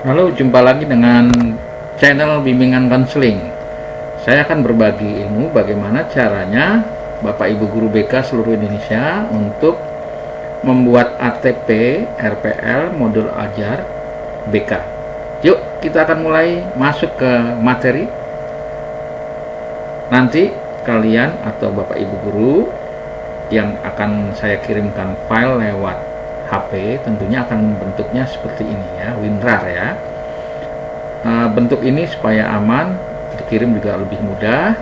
Halo, jumpa lagi dengan channel bimbingan konseling. Saya akan berbagi ilmu bagaimana caranya Bapak Ibu guru BK seluruh Indonesia untuk membuat ATP RPL modul ajar BK. Yuk, kita akan mulai masuk ke materi. Nanti kalian atau Bapak Ibu guru yang akan saya kirimkan file lewat HP tentunya akan bentuknya seperti ini ya, WinRAR ya. Bentuk ini supaya aman, dikirim juga lebih mudah.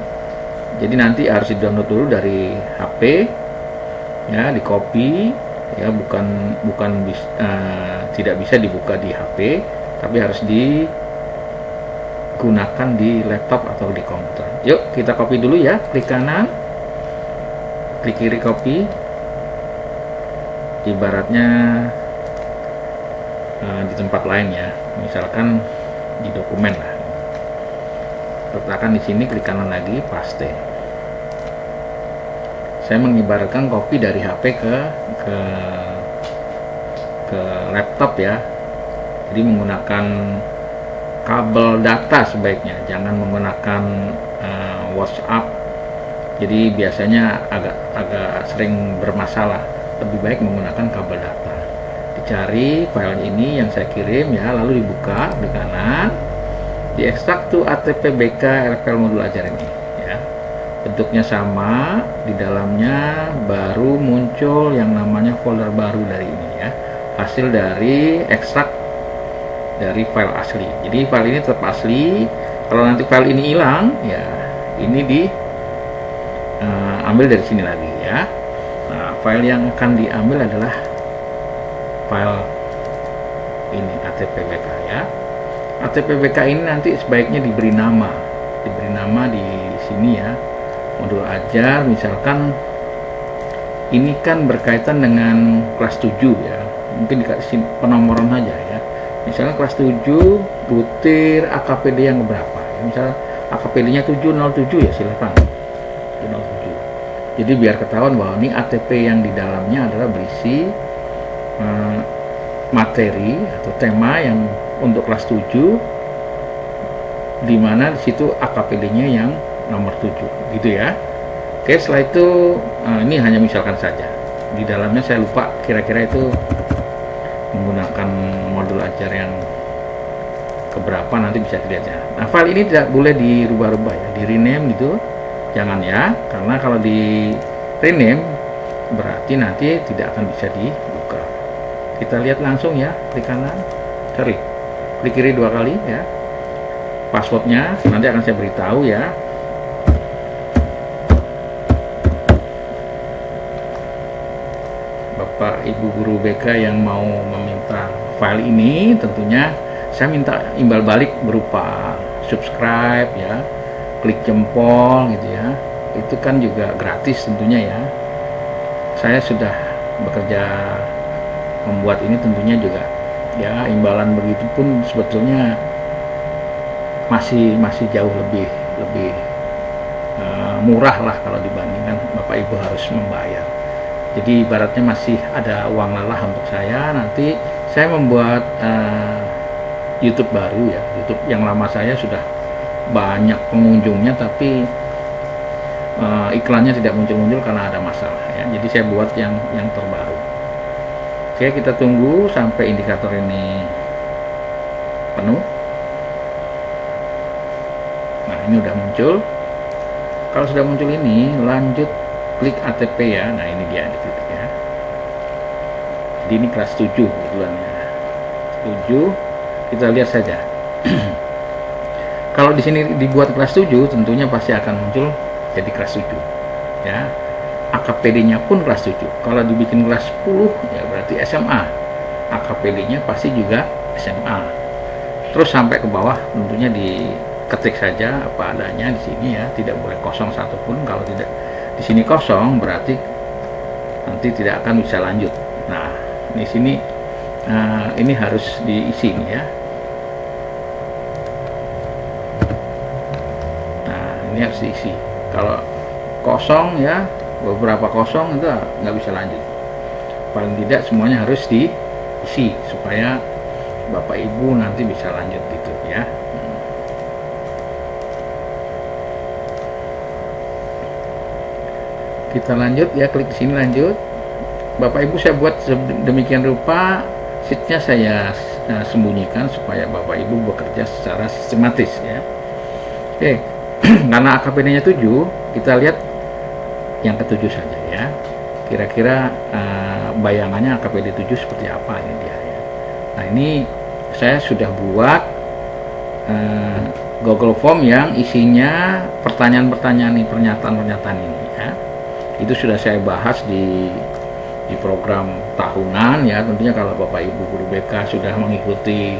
Jadi nanti harus di-download dulu dari HP ya, di copy ya, tidak bisa dibuka di HP, tapi harus digunakan di laptop atau di komputer. Yuk kita copy dulu ya, klik kanan, klik kiri copy. Ibaratnya di tempat lain ya, misalkan di dokumen lah, letakkan di sini, klik kanan lagi, paste. Saya mengibaratkan copy dari HP ke laptop ya, jadi menggunakan kabel data sebaiknya, jangan menggunakan WhatsApp. Jadi biasanya agak sering bermasalah. Lebih baik menggunakan kabel data. Dicari file ini yang saya kirim ya, lalu dibuka di kanan, diekstrak tuh ATP BK RPL modul ajar ini ya. Bentuknya sama, di dalamnya baru muncul yang namanya folder baru dari ini ya, hasil dari ekstrak dari file asli. Jadi file ini tetap asli. Kalau nanti file ini hilang ya, ini ambil dari sini lagi ya. Nah, file yang akan diambil adalah file ini, ATP BK ya. ATP BK ini nanti sebaiknya diberi nama di sini ya, modul ajar. Misalkan ini kan berkaitan dengan kelas 7 ya, mungkin dikasih penomoran aja ya. Misalnya kelas 7 butir AKPD yang berapa ya, misalnya AKPD nya 707 ya, silakan 707. Jadi biar ketahuan bahwa ini ATP yang di dalamnya adalah berisi materi atau tema yang untuk kelas 7, dimana disitu AKPD-nya yang nomor 7 gitu ya. Oke, setelah itu ini hanya misalkan saja. Di dalamnya saya lupa kira-kira itu menggunakan modul ajar yang keberapa, nanti bisa dilihat ya. Nah, file ini tidak boleh dirubah-rubah ya, di rename gitu. Jangan ya, karena kalau di rename berarti nanti tidak akan bisa dibuka. Kita lihat langsung ya, klik kanan, klik kiri 2 kali ya. Passwordnya nanti akan saya beritahu ya. Bapak Ibu guru BK yang mau meminta file ini, tentunya saya minta imbal balik berupa subscribe ya, klik jempol gitu ya. Itu kan juga gratis tentunya ya. Saya sudah bekerja membuat ini tentunya juga ya, imbalan begitu pun sebetulnya masih jauh lebih murah lah kalau dibandingkan Bapak Ibu harus membayar. Jadi ibaratnya masih ada uang lelah untuk saya. Nanti saya membuat YouTube baru ya. YouTube yang lama saya sudah banyak pengunjungnya, tapi iklannya tidak muncul-muncul karena ada masalah ya. Jadi saya buat yang terbaru. Oke, kita tunggu sampai indikator ini penuh. Nah, ini udah muncul. Kalau sudah muncul ini, lanjut klik ATP ya. Nah, ini dia, diklik ya. Jadi ini kelas 7 kebetulan ya. 7, kita lihat saja. Kalau di sini dibuat kelas 7, tentunya pasti akan muncul jadi kelas 7 ya. AKPD-nya pun kelas 7. Kalau dibikin kelas 10 ya berarti SMA. AKPD-nya pasti juga SMA. Terus sampai ke bawah tentunya diketik saja apa adanya di sini ya, tidak boleh kosong satupun. Kalau tidak di sini kosong berarti nanti tidak akan bisa lanjut. Nah, di sini ini harus diisi nih ya. Nah, ini harus diisi. Kalau kosong ya, beberapa kosong itu nggak bisa lanjut. Paling tidak semuanya harus diisi supaya Bapak Ibu nanti bisa lanjut gitu ya. Kita lanjut ya, klik sini lanjut. Bapak Ibu saya buat demikian rupa, sheetnya saya sembunyikan supaya Bapak Ibu bekerja secara sistematis ya. Oke, karena AKPD-nya 7, kita lihat yang ke-7 saja ya. Kira-kira bayangannya AKPD 7 seperti apa ini dia ya. Nah, ini saya sudah buat Google Form yang isinya pertanyaan-pertanyaan ini, pernyataan-pernyataan ini ya. Itu sudah saya bahas di program tahunan ya. Tentunya kalau Bapak Ibu guru BK sudah mengikuti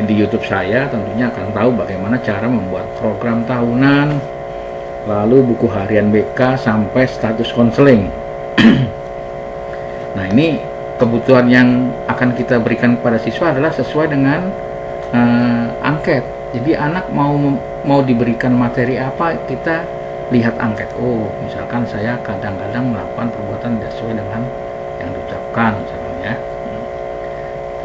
di YouTube saya, tentunya akan tahu bagaimana cara membuat program tahunan, lalu buku harian BK sampai status konseling. Nah, ini kebutuhan yang akan kita berikan kepada siswa adalah sesuai dengan angket. Jadi anak mau diberikan materi apa, kita lihat angket. Oh, misalkan saya kadang-kadang melakukan perbuatan tidak sesuai dengan yang diucapkan misalnya ya.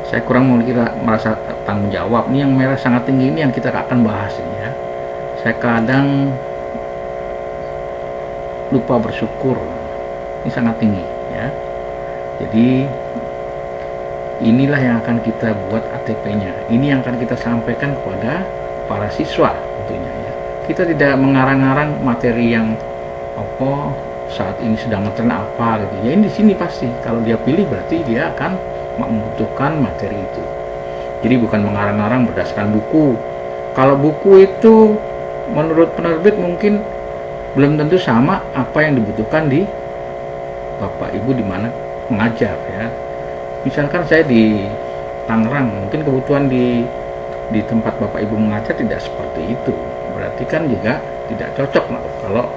Saya kurang merasa tanggung jawab. Ini yang merah sangat tinggi, ini yang kita akan bahas ini ya. Saya kadang lupa bersyukur, ini sangat tinggi ya. Jadi inilah yang akan kita buat ATP-nya. Ini yang akan kita sampaikan kepada para siswa tentunya ya. Kita tidak mengarang-arang materi yang apa saat ini sedang ngetren apa gitu ya. Ini di sini pasti kalau dia pilih berarti dia akan membutuhkan materi itu. Jadi bukan mengarang-arang berdasarkan buku. Kalau buku itu menurut penerbit mungkin belum tentu sama apa yang dibutuhkan di Bapak Ibu di mana mengajar ya. Misalkan saya di Tangerang, mungkin kebutuhan di tempat Bapak Ibu mengajar tidak seperti itu. Berarti kan juga tidak cocok kalau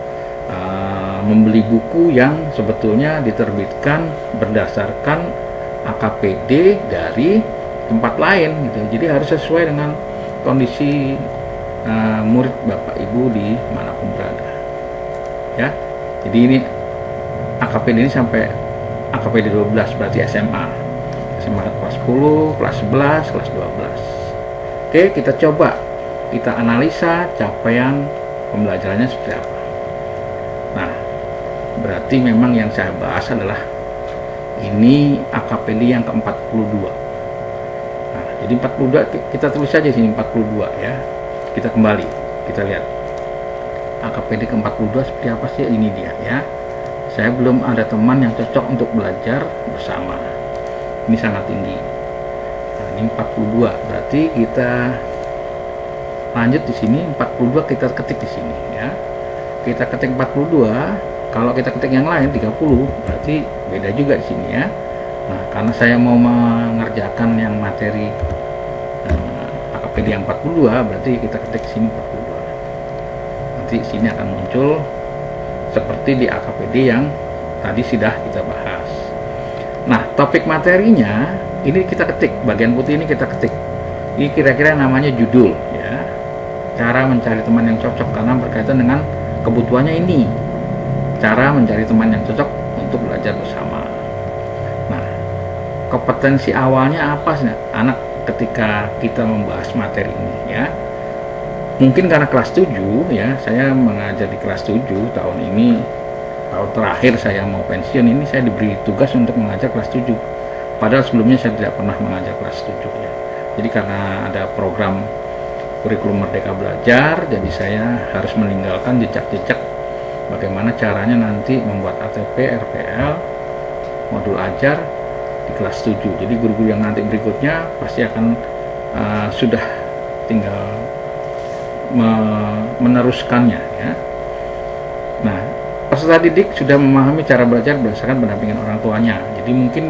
membeli buku yang sebetulnya diterbitkan berdasarkan AKPD dari tempat lain gitu. Jadi harus sesuai dengan kondisi murid Bapak Ibu di manapun berada ya. Jadi ini AKPD ini sampai AKPD 12 berarti SMA kelas 10, kelas 11, kelas 12. Oke, kita coba kita analisa capaian pembelajarannya seperti apa. Nah, berarti memang yang saya bahas adalah ini AKPD yang ke-42. Nah, jadi 42 kita tulis saja sini 42 ya. Kita kembali, kita lihat AKPD ke-42 seperti apa sih, ini dia ya. Saya belum ada teman yang cocok untuk belajar bersama. Ini sangat tinggi. Nah, ini 42, berarti kita lanjut di sini 42 kita ketik di sini ya. Kita ketik 42, kalau kita ketik yang lain 30 berarti beda juga di sini ya. Nah, karena saya mau mengerjakan yang materi AKPD yang 42, berarti kita ketik sini 42. Nanti sini akan muncul seperti di AKPD yang tadi sudah kita bahas. Nah, topik materinya ini kita ketik, bagian putih ini kita ketik. Ini kira-kira namanya judul ya. Cara mencari teman yang cocok karena berkaitan dengan kebutuhannya ini. Cara mencari teman yang cocok untuk belajar bersama. Nah, kompetensi awalnya apa sih anak ketika kita membahas materi ini ya. Mungkin karena kelas 7 ya, saya mengajar di kelas 7 tahun ini, tahun terakhir saya mau pensiun ini, saya diberi tugas untuk mengajar kelas 7. Padahal sebelumnya saya tidak pernah mengajar kelas 7 ya. Jadi karena ada program kurikulum Merdeka Belajar, jadi saya harus meninggalkan jejak-jejak bagaimana caranya nanti membuat ATP, RPL, modul ajar di kelas 7. Jadi guru-guru yang nanti berikutnya pasti akan sudah tinggal meneruskannya ya. Nah, peserta didik sudah memahami cara belajar berdasarkan pendampingan orang tuanya. Jadi mungkin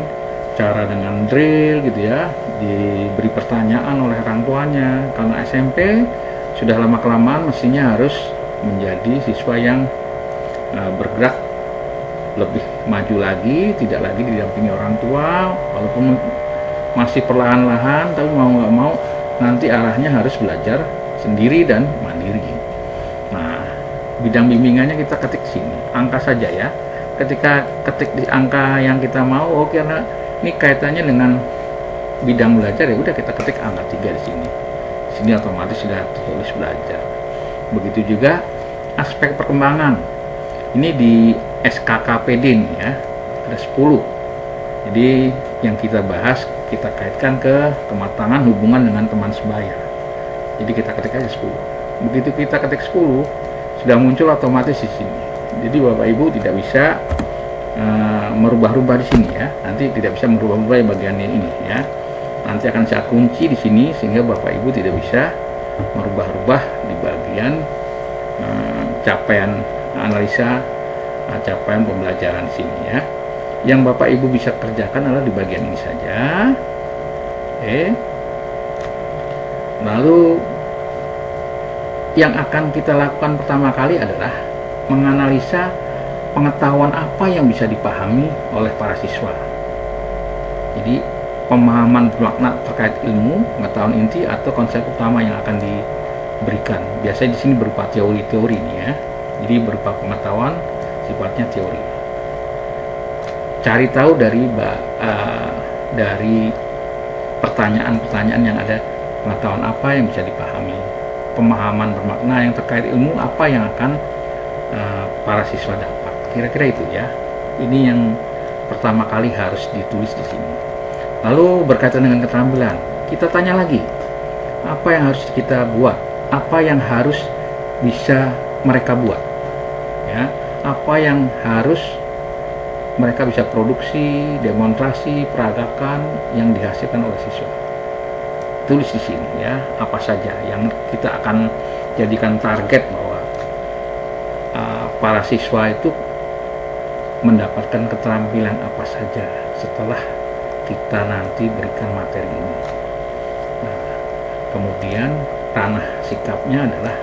cara dengan drill gitu ya, diberi pertanyaan oleh orang tuanya. Karena SMP sudah lama-kelamaan mestinya harus menjadi siswa yang bergerak lebih maju lagi, tidak lagi didampingi orang tua, walaupun masih perlahan-lahan, tapi mau nggak mau nanti arahnya harus belajar sendiri dan mandiri. Nah, bidang bimbingannya kita ketik sini, angka saja ya. Ketika ketik di angka yang kita mau, karena ini kaitannya dengan bidang belajar, ya udah kita ketik angka 3 di sini. Di sini otomatis sudah tertulis belajar. Begitu juga aspek perkembangan. Ini di SKKPD nih ya, ada 10. Jadi yang kita bahas, kita kaitkan ke kematangan hubungan dengan teman sebaya. Jadi kita ketik aja 10. Begitu kita ketik 10, sudah muncul otomatis di sini. Jadi Bapak Ibu tidak bisa merubah-rubah di sini ya. Nanti tidak bisa merubah-rubah bagian ini ya. Nanti akan saya kunci di sini sehingga Bapak Ibu tidak bisa merubah-rubah di bagian capaian analisa, capaian pembelajaran di sini ya. Yang Bapak Ibu bisa kerjakan adalah di bagian ini saja. Oke. Lalu yang akan kita lakukan pertama kali adalah menganalisa pengetahuan apa yang bisa dipahami oleh para siswa. Jadi pemahaman bermakna terkait ilmu, pengetahuan inti atau konsep utama yang akan diberikan. Biasanya di sini berupa teori-teori nih ya. Jadi berupa pengetahuan sifatnya teori. Cari tahu dari pertanyaan-pertanyaan yang ada, pengetahuan apa yang bisa dipahami, pemahaman bermakna yang terkait ilmu apa yang akan para siswa dapat. Kira-kira itu ya. Ini yang pertama kali harus ditulis di sini. Lalu berkaitan dengan keterampilan, kita tanya lagi, apa yang harus kita buat? Apa yang harus bisa mereka buat? Ya, apa yang harus mereka bisa produksi, demonstrasi, peragakan yang dihasilkan oleh siswa. Tulis di sini ya, apa saja yang kita akan jadikan target bahwa para siswa itu mendapatkan keterampilan apa saja setelah kita nanti berikan materi ini. Nah, kemudian ranah sikapnya adalah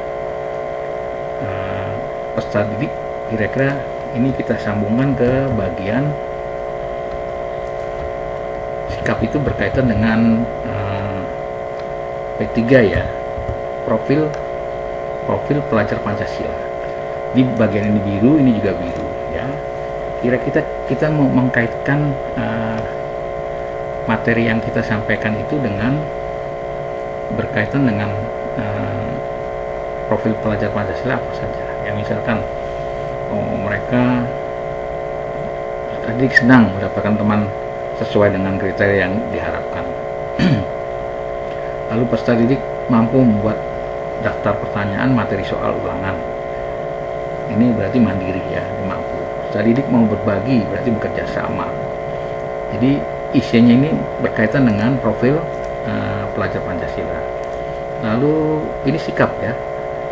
peserta didik. Kira-kira ini kita sambungkan ke bagian sikap itu berkaitan dengan P3 ya, profil pelajar Pancasila. Di bagian ini biru, ini juga biru ya. Kira-kira kita mau mengkaitkan materi yang kita sampaikan itu dengan berkaitan dengan profil pelajar Pancasila apa saja. Yang misalkan mereka adik senang mendapatkan teman sesuai dengan kriteria yang diharapkan. Lalu peserta didik mampu membuat daftar pertanyaan materi soal ulangan. Ini berarti mandiri ya, mampu. Peserta didik mau berbagi, berarti bekerja sama. Jadi isinya ini berkaitan dengan profil pelajar Pancasila. Lalu ini sikap ya.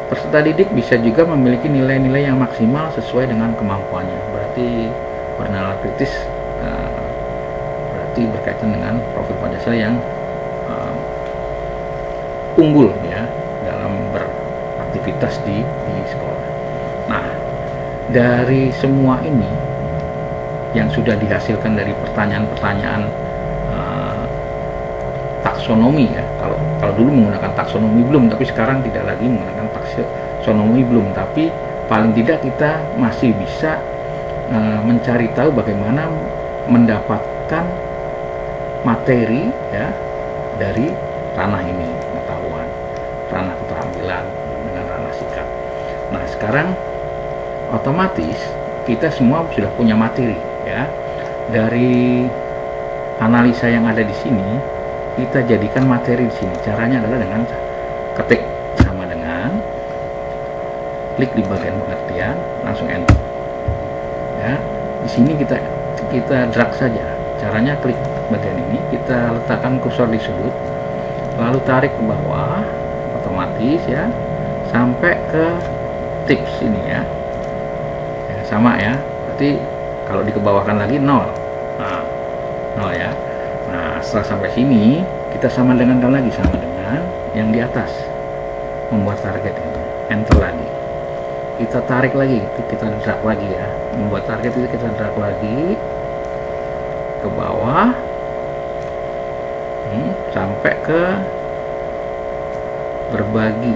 Peserta didik bisa juga memiliki nilai-nilai yang maksimal sesuai dengan kemampuannya. Berarti bernalar kritis, berarti berkaitan dengan profil Pancasila yang unggul ya dalam beraktivitas di sekolah. Nah, dari semua ini yang sudah dihasilkan dari pertanyaan-pertanyaan taksonomi ya. Kalau dulu menggunakan taksonomi belum, tapi sekarang tidak lagi menggunakan taksonomi belum, tapi paling tidak kita masih bisa mencari tahu bagaimana mendapatkan materi ya dari ranah ini, pengetahuan, ranah keterampilan dengan ranah sikap. Nah, sekarang otomatis kita semua sudah punya materi ya. Dari analisa yang ada di sini, kita jadikan materi di sini. Caranya adalah dengan ketik sama dengan klik di bagian pengertian, langsung enter. Ya, di sini kita drag saja. Caranya klik bagian ini, kita letakkan kursor di sudut, lalu tarik ke bawah, otomatis ya, sampai ke tips ini ya. Ya sama ya. Berarti kalau dikebawahkan lagi 0. Nah, 0 ya. Nah, setelah sampai sini kita sama dengan yang di atas, membuat target ini, enter lagi, kita tarik lagi, kita drag lagi ya, membuat target itu kita drag lagi ke bawah sampai ke berbagi